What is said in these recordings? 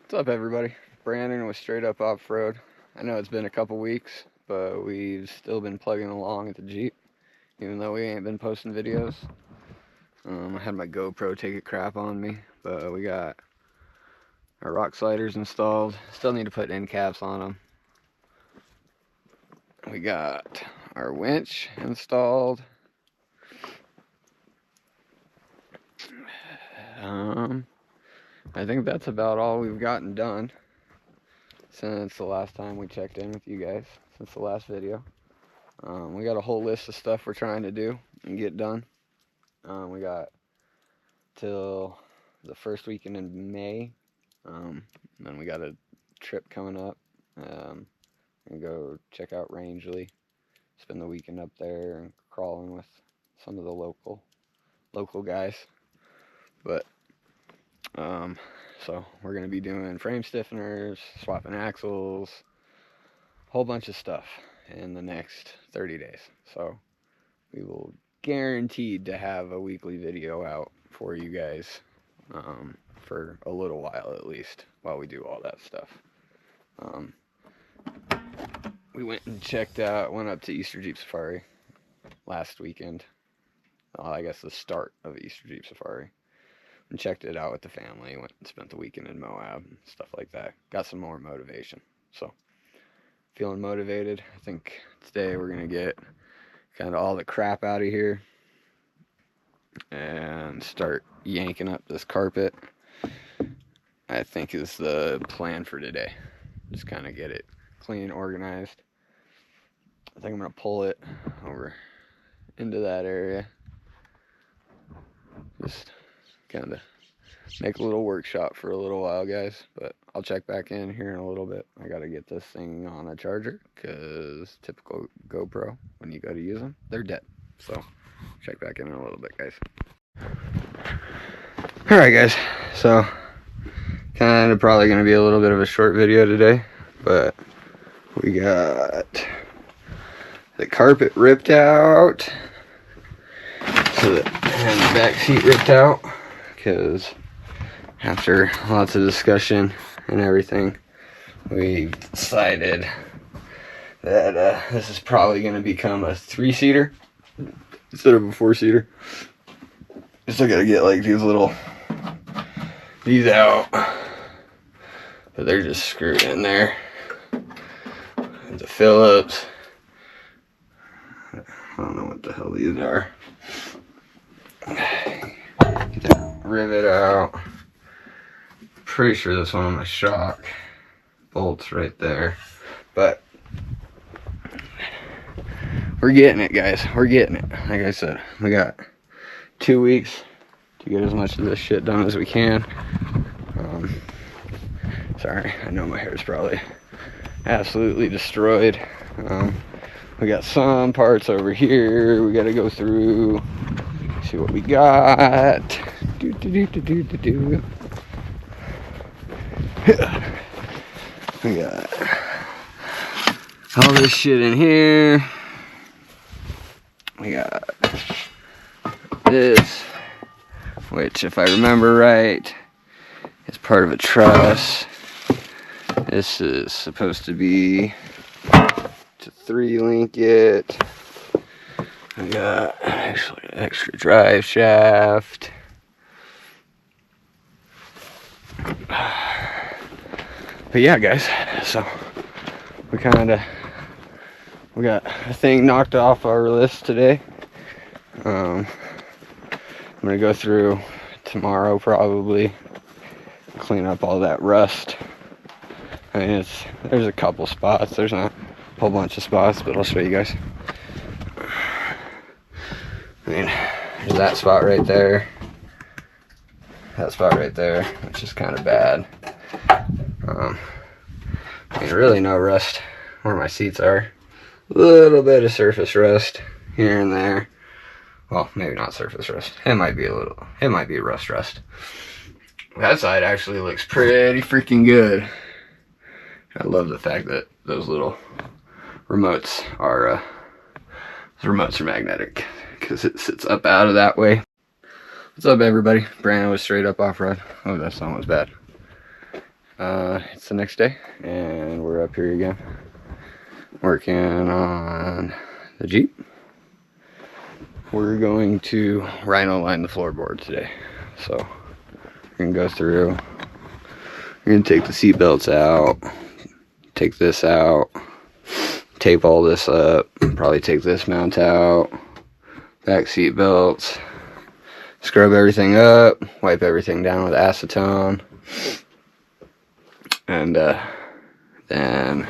What's up, everybody? Brandon with Straight Up Off Road. I know it's been a couple weeks, but we've still been plugging along at the Jeep, even though we ain't been posting videos. I had my GoPro take a crap on me, but we got our rock sliders installed. Still need to put end caps on them. We got our winch installed. I think that's about all we've gotten done since the last time we checked in with you guys, since the last video. We got a whole list of stuff we're trying to do and get done. We got till the first weekend in May. Then we got a trip coming up. And go check out Rangeley. Spend the weekend up there and crawling with some of the local guys. But so we're gonna be doing frame stiffeners, swapping axles, a whole bunch of stuff in the next 30 days. So we will guaranteed to have a weekly video out for you guys for a little while at least, while we do all that stuff. We went up to Easter Jeep Safari last weekend. I guess the start of Easter Jeep Safari. And checked it out with the family. Went and spent the weekend in Moab and stuff like that. Got some more motivation. So, feeling motivated. I think today we're going to get kind of all the crap out of here and start yanking up this carpet. I think is the plan for today. Just kind of get it clean and organized. I think I'm going to pull it over into that area. Just kind of make a little workshop for a little while, guys, but I'll check back in here in a little bit. I gotta get this thing on a charger because typical GoPro, when you go to use them, they're dead. So check back in a little bit, guys. Alright, guys, so kind of probably gonna be a little bit of a short video today, but we got the carpet ripped out, and the back seat ripped out, because after lots of discussion and everything, we decided that this is probably going to become a 3-seater instead of a 4-seater. Still got to get like these out, but they're just screwed in there. The Phillips, I don't know what the hell these are. Get that rivet out. Pretty sure this one on my shock bolts right there, but we're getting it, guys. We're getting it. Like I said, we got 2 weeks to get as much of this shit done as we can. Sorry, I know my hair is probably absolutely destroyed. We got some parts over here we got to go through, see what we got. We got all this shit in here. We got this, which, if I remember right, is part of a truss. This is supposed to be to 3-link it. I got actually an extra drive shaft. But yeah, guys, so we got a thing knocked off our list today. I'm gonna go through tomorrow probably, clean up all that rust. I mean, there's a couple spots. There's not a whole bunch of spots, but I'll show you guys. I mean, there's that spot right there. That spot right there, which is kind of bad. I mean, really no rust where my seats are. A little bit of surface rust here and there. Well, maybe not surface rust. It might be rust. That side actually looks pretty freaking good. I love the fact that those little remotes are magnetic, because it sits up out of that way. What's up, everybody? Brandon with Straight Up Off Road. Oh, that song was bad. It's the next day, and we're up here again, working on the Jeep. We're going to rhino line the floorboard today. So we're gonna go through. We're gonna take the seat belts out, take this out, tape all this up, probably take this mount out, back seat belts, scrub everything up, wipe everything down with acetone, and then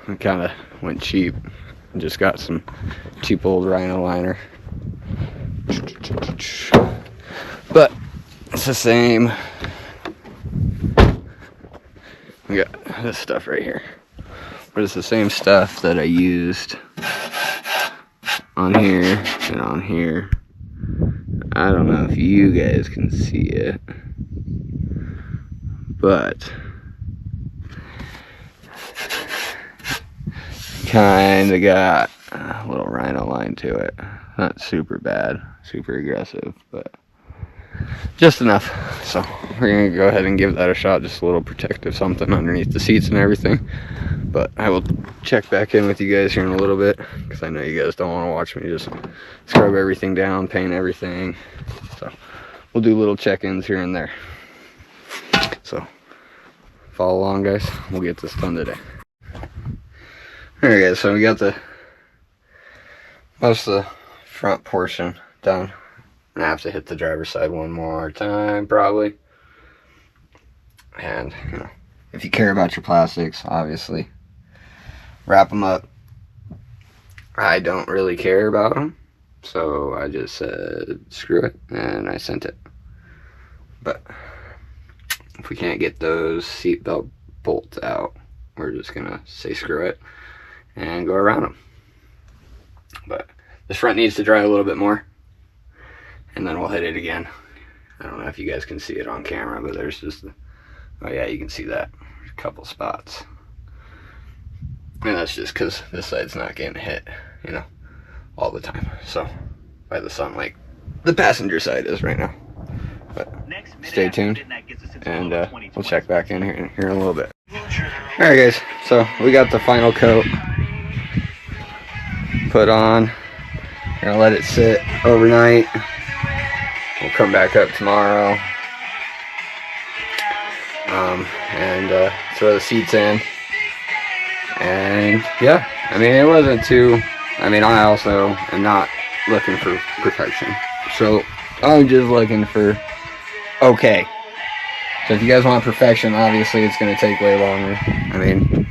we kind of went cheap and just got some cheap old rhino liner. But it's the same. We got this stuff right here. But it's the same stuff that I used on here and on here. I don't know if you guys can see it, but kind of got a little rhino line to it. Not super bad, super aggressive, but just enough. So we're gonna go ahead and give that a shot, just a little protective something underneath the seats and everything. But I will check back in with you guys here in a little bit, because I know you guys don't want to watch me just scrub everything down, paint everything. So we'll do little check-ins here and there. So follow along, guys. We'll get this done today. Alright guys, so we got most of the front portion done. And I have to hit the driver's side one more time, probably. And, you know, if you care about your plastics, obviously, wrap them up. I don't really care about them, so I just said screw it, and I sent it. But if we can't get those seatbelt bolts out, we're just gonna say screw it and go around them. But this front needs to dry a little bit more, and then we'll hit it again. I don't know if you guys can see it on camera, but there's just oh yeah, you can see that. There's a couple spots. And that's just because this side's not getting hit, you know, all the time. So, by the sun like the passenger side is right now. But stay tuned, and we'll check back in here in a little bit. Alright guys, so we got the final coat put on. Gonna let it sit overnight. We'll come back up tomorrow and throw the seats in. And yeah, I mean, it wasn't too, I mean, I also am not looking for perfection, so I'm just looking for okay. So if you guys want perfection, obviously it's going to take way longer. I mean,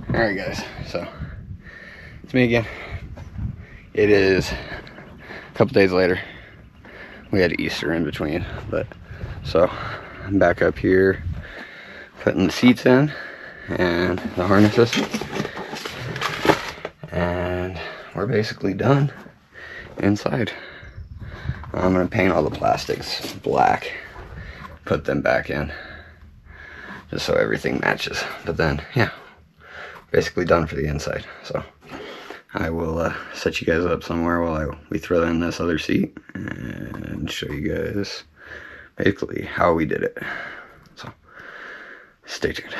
alright guys, so it's me again. It is a couple days later. We had Easter in between, but so I'm back up here putting the seats in and the harnesses, and we're basically done inside. I'm gonna paint all the plastics black, put them back in, just so everything matches. But then, yeah, basically done for the inside. So I will set you guys up somewhere while we throw in this other seat and show you guys basically how we did it. So stay tuned.